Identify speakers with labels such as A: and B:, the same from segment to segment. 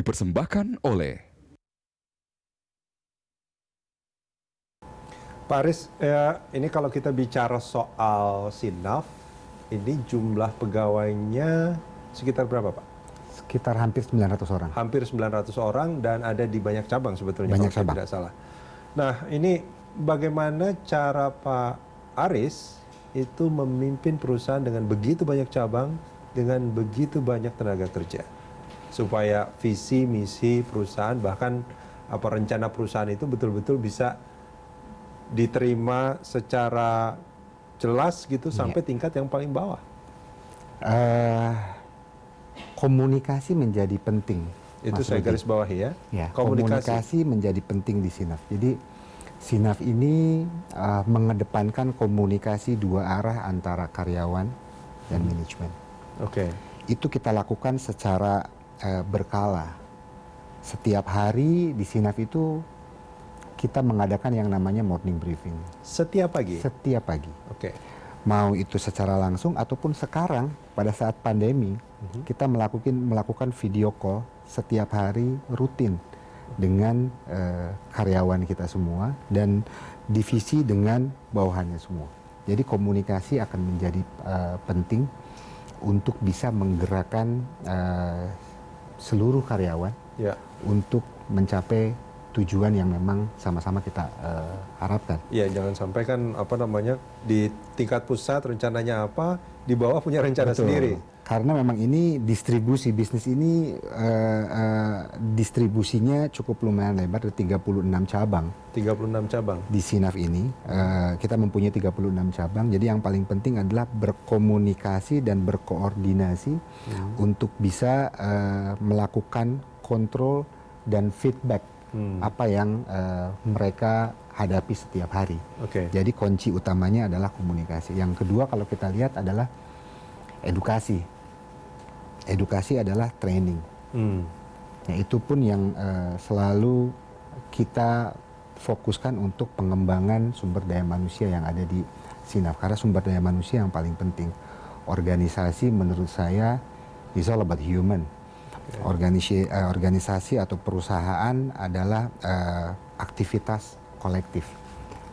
A: dipersembahkan oleh
B: Pak Aris, ini kalau kita bicara soal Sinaf, ini jumlah pegawainya sekitar berapa, Pak?
C: Sekitar hampir 900 orang.
B: Hampir 900 orang dan ada di banyak cabang sebetulnya,
C: Banyak
B: kalau saya
C: cabang.
B: tidak salah. Nah, ini bagaimana cara Pak Aris itu memimpin perusahaan dengan begitu banyak cabang, dengan begitu banyak tenaga kerja, supaya visi, misi perusahaan, bahkan rencana perusahaan itu betul-betul bisa diterima secara jelas gitu sampai tingkat yang paling bawah.
C: Komunikasi menjadi penting.
B: Itu
C: Mas
B: saya
C: Rudi.
B: garis bawahi ya.
C: Ya, komunikasi menjadi penting di Sinaf. Jadi Sinaf ini mengedepankan komunikasi dua arah antara karyawan dan manajemen.
B: Oke.
C: Itu kita lakukan secara berkala. Setiap hari di Sinaf itu kita mengadakan yang namanya morning briefing.
B: Setiap pagi?
C: Setiap pagi.
B: Oke.
C: Mau itu secara langsung ataupun sekarang pada saat pandemi, kita melakukan video call setiap hari rutin dengan karyawan kita semua dan divisi dengan bawahannya semua. Jadi komunikasi akan menjadi penting untuk bisa menggerakkan seluruh karyawan untuk mencapai tujuan yang memang sama-sama kita harapkan.
B: Iya, jangan sampai kan di tingkat pusat rencananya apa, di bawah punya rencana sendiri.
C: Karena memang ini distribusi bisnis ini distribusinya cukup lumayan lebar, ada 36 cabang.
B: 36 cabang.
C: Di Sinaf ini kita mempunyai 36 cabang. Jadi yang paling penting adalah berkomunikasi dan berkoordinasi untuk bisa melakukan kontrol dan feedback apa yang mereka hadapi setiap hari. Jadi kunci utamanya adalah komunikasi. Yang kedua kalau kita lihat adalah edukasi. Edukasi adalah training. Nah, itu pun yang selalu kita fokuskan untuk pengembangan sumber daya manusia yang ada di Sinaf. Karena sumber daya manusia yang paling penting. Organisasi menurut saya is all about human. Organisasi atau perusahaan adalah aktivitas kolektif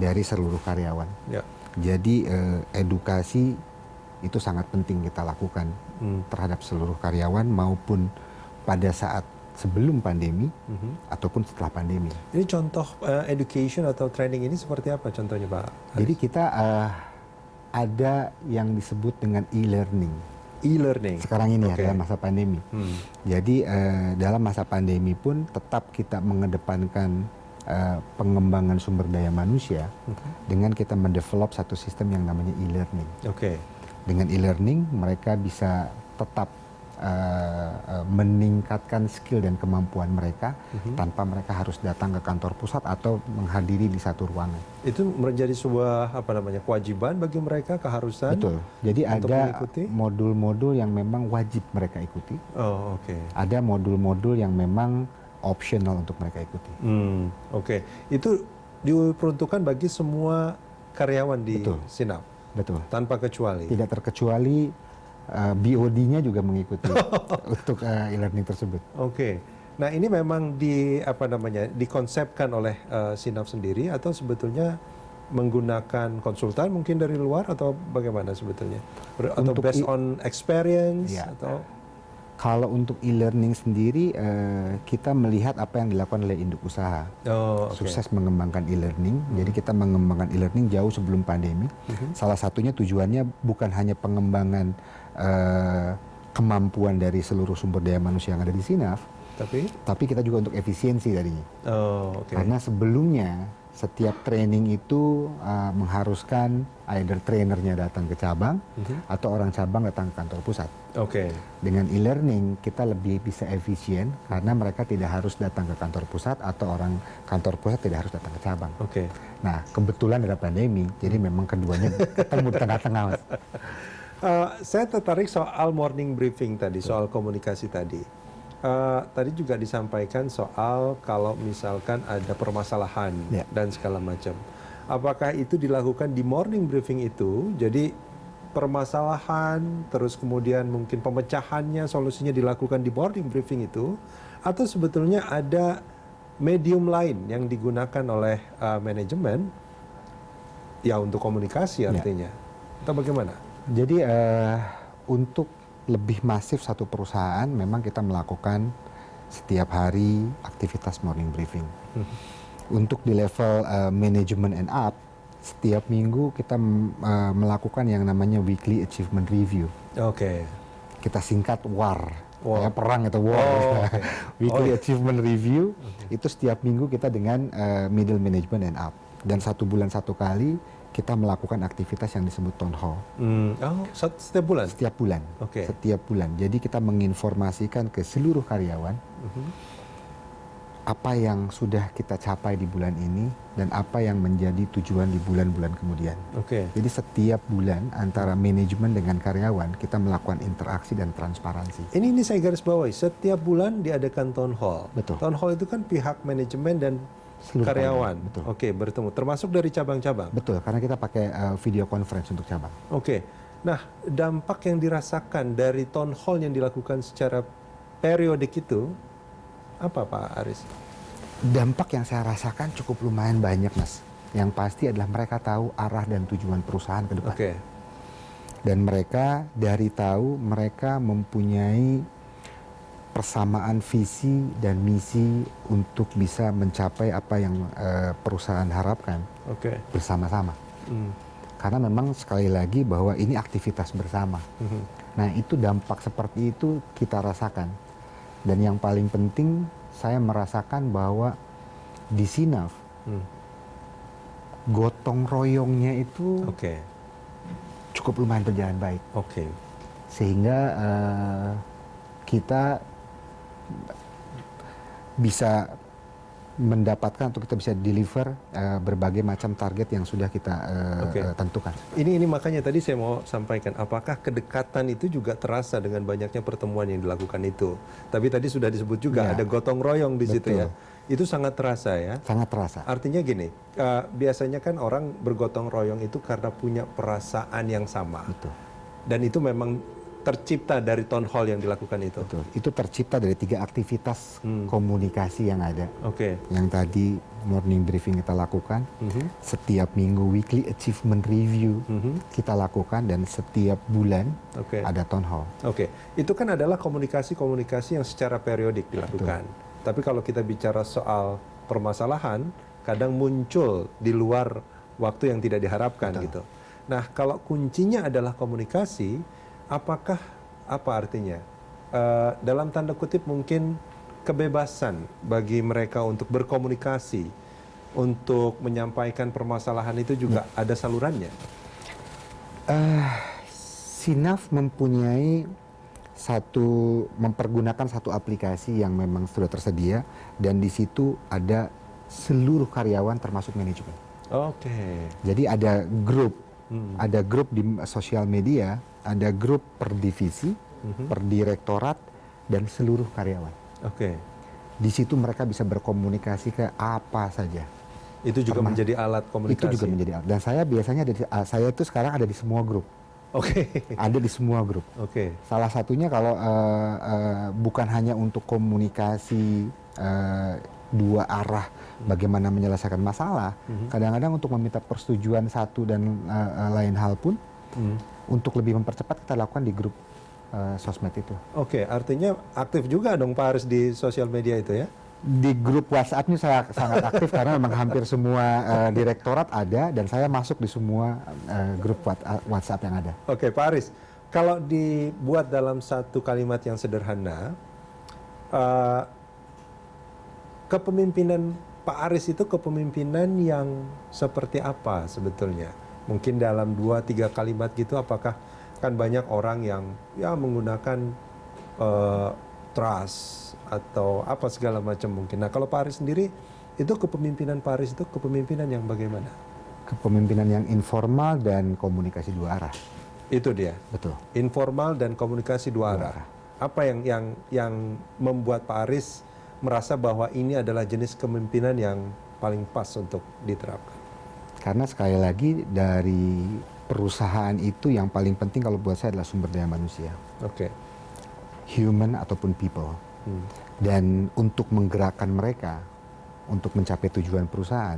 C: dari seluruh karyawan. Jadi edukasi itu sangat penting kita lakukan terhadap seluruh karyawan maupun pada saat sebelum pandemi ataupun setelah pandemi.
B: Ini contoh education atau training ini seperti apa contohnya, Pak Aris?
C: Jadi kita ada yang disebut dengan e-learning.
B: E-learning.
C: Sekarang ini ya dalam masa pandemi. Jadi dalam masa pandemi pun tetap kita mengedepankan pengembangan sumber daya manusia dengan kita mendevelop satu sistem yang namanya e-learning. Dengan e-learning mereka bisa tetap meningkatkan skill dan kemampuan mereka tanpa mereka harus datang ke kantor pusat atau menghadiri di satu ruangan.
B: Itu menjadi sebuah kewajiban bagi mereka, keharusan.
C: Betul. Jadi ada
B: mengikuti?
C: modul-modul yang memang wajib mereka ikuti. Ada modul-modul yang memang optional untuk mereka ikuti.
B: Itu diperuntukkan bagi semua karyawan di Sinaf.
C: Betul.
B: Tanpa kecuali.
C: Tidak terkecuali BOD-nya juga mengikuti untuk e-learning tersebut.
B: Nah, ini memang dikonsepkan oleh Sinaf sendiri atau sebetulnya menggunakan konsultan mungkin dari luar atau bagaimana sebetulnya? Atau based on experience atau?
C: Kalau untuk e-learning sendiri kita melihat apa yang dilakukan oleh induk usaha. Sukses mengembangkan e-learning. Jadi kita mengembangkan e-learning jauh sebelum pandemi. Salah satunya tujuannya bukan hanya pengembangan kemampuan dari seluruh sumber daya manusia yang ada di Sinaf, tapi kita juga untuk efisiensi tadinya. Karena sebelumnya setiap training itu mengharuskan either trainernya datang ke cabang atau orang cabang datang ke kantor pusat. Dengan e-learning kita lebih bisa efisien karena mereka tidak harus datang ke kantor pusat atau orang kantor pusat tidak harus datang ke cabang. Nah, kebetulan ada pandemi, jadi memang keduanya ketemu di tengah-tengah, Mas.
B: Saya tertarik soal morning briefing tadi, soal komunikasi tadi. Tadi juga disampaikan soal kalau misalkan ada permasalahan dan segala macam. Apakah itu dilakukan di morning briefing itu? Jadi permasalahan, terus kemudian mungkin pemecahannya, solusinya dilakukan di morning briefing itu, atau sebetulnya ada medium lain yang digunakan oleh manajemen ya untuk komunikasi artinya, atau bagaimana?
C: Jadi untuk lebih masif satu perusahaan memang kita melakukan setiap hari aktivitas morning briefing. Untuk di level manajemen and up, setiap minggu kita melakukan yang namanya weekly achievement review.
B: Oke.
C: Kita singkat WAR.
B: Wow.
C: Ya, perang itu war.
B: Okay.
C: Weekly achievement review itu setiap minggu kita dengan middle management and up. Dan 1 bulan 1 kali kita melakukan aktivitas yang disebut town hall.
B: Setiap bulan?
C: Setiap bulan.
B: Okay.
C: Setiap bulan. Jadi kita menginformasikan ke seluruh karyawan apa yang sudah kita capai di bulan ini dan apa yang menjadi tujuan di bulan-bulan kemudian.
B: Okay.
C: Jadi setiap bulan antara manajemen dengan karyawan kita melakukan interaksi dan transparansi.
B: Ini saya garis bawahi, setiap bulan diadakan town hall.
C: Betul.
B: Town hall itu kan pihak manajemen dan
C: Seluruh
B: karyawan.
C: betul.
B: Oke, bertemu. Termasuk dari cabang-cabang.
C: Betul, karena kita pakai video conference untuk cabang.
B: Oke. Nah, dampak yang dirasakan dari town hall yang dilakukan secara periodik itu apa, Pak Aris?
C: Dampak yang saya rasakan cukup lumayan banyak, Mas. Yang pasti adalah mereka tahu arah dan tujuan perusahaan ke depan.
B: Oke.
C: Dan mereka dari tahu mereka mempunyai persamaan visi dan misi untuk bisa mencapai apa yang perusahaan harapkan bersama-sama. Karena memang sekali lagi bahwa ini aktivitas bersama. Nah itu dampak seperti itu kita rasakan. Dan yang paling penting saya merasakan bahwa di Sinaf gotong royongnya itu cukup lumayan berjalan baik. Sehingga kita bisa mendapatkan atau kita bisa deliver berbagai macam target yang sudah kita tentukan.
B: Ini makanya tadi saya mau sampaikan, apakah kedekatan itu juga terasa dengan banyaknya pertemuan yang dilakukan itu? Tapi tadi sudah disebut juga ada gotong royong di situ ya. Itu sangat terasa ya.
C: Sangat terasa.
B: Artinya gini, biasanya kan orang bergotong royong itu karena punya perasaan yang sama.
C: Betul.
B: Dan itu memang tercipta dari town hall yang dilakukan itu.
C: Betul. Itu tercipta dari 3 aktivitas komunikasi yang ada. Yang tadi morning briefing kita lakukan, setiap minggu weekly achievement review kita lakukan, dan setiap bulan ada town hall.
B: Itu kan adalah komunikasi-komunikasi yang secara periodik dilakukan. Tapi kalau kita bicara soal permasalahan, kadang muncul di luar waktu yang tidak diharapkan gitu. Nah, kalau kuncinya adalah komunikasi, apakah apa artinya? Dalam tanda kutip mungkin kebebasan bagi mereka untuk berkomunikasi, untuk menyampaikan permasalahan itu juga ada salurannya.
C: Sinaf mempunyai mempergunakan satu aplikasi yang memang sudah tersedia, dan di situ ada seluruh karyawan termasuk manajemen. Jadi ada grup di sosial media, ada grup per divisi, per direktorat, dan seluruh karyawan. Di situ mereka bisa berkomunikasi ke apa saja.
B: Itu juga menjadi alat komunikasi.
C: Itu juga menjadi alat. Dan saya biasanya saya itu sekarang ada di semua grup. Ada di semua grup. Salah satunya kalau bukan hanya untuk komunikasi dua arah bagaimana menyelesaikan masalah, kadang-kadang untuk meminta persetujuan satu dan lain hal pun, untuk lebih mempercepat kita lakukan di grup sosmed itu.
B: Artinya aktif juga dong Pak Aris di sosial media itu ya?
C: Di grup WhatsApp-nya saya sangat aktif karena memang hampir semua direktorat ada, dan saya masuk di semua grup WhatsApp yang ada.
B: Pak Aris, kalau dibuat dalam satu kalimat yang sederhana, kepemimpinan Pak Aris itu kepemimpinan yang seperti apa sebetulnya? Mungkin dalam 2-3 kalimat gitu, apakah kan banyak orang yang menggunakan trust atau apa segala macam mungkin. Nah kalau Pak Aris sendiri, itu kepemimpinan Pak Aris itu kepemimpinan yang bagaimana?
C: Kepemimpinan yang informal dan komunikasi 2 arah.
B: Itu dia?
C: Betul.
B: Informal dan komunikasi 2 arah. Apa yang membuat Pak Aris merasa bahwa ini adalah jenis kepemimpinan yang paling pas untuk diterapkan?
C: Karena sekali lagi dari perusahaan itu yang paling penting kalau buat saya adalah sumber daya manusia,
B: Oke.
C: human ataupun people. Dan untuk menggerakkan mereka untuk mencapai tujuan perusahaan,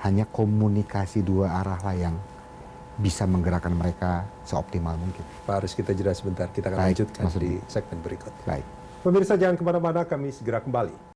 C: hanya komunikasi dua arah lah yang bisa menggerakkan mereka seoptimal mungkin.
B: Pak Aris, kita jeda sebentar. Kita akan
C: Baik,
B: lanjutkan
C: Mas
B: di
C: Rudi.
B: segmen berikut.
C: Baik.
B: Pemirsa, jangan kemana-mana, kami segera kembali.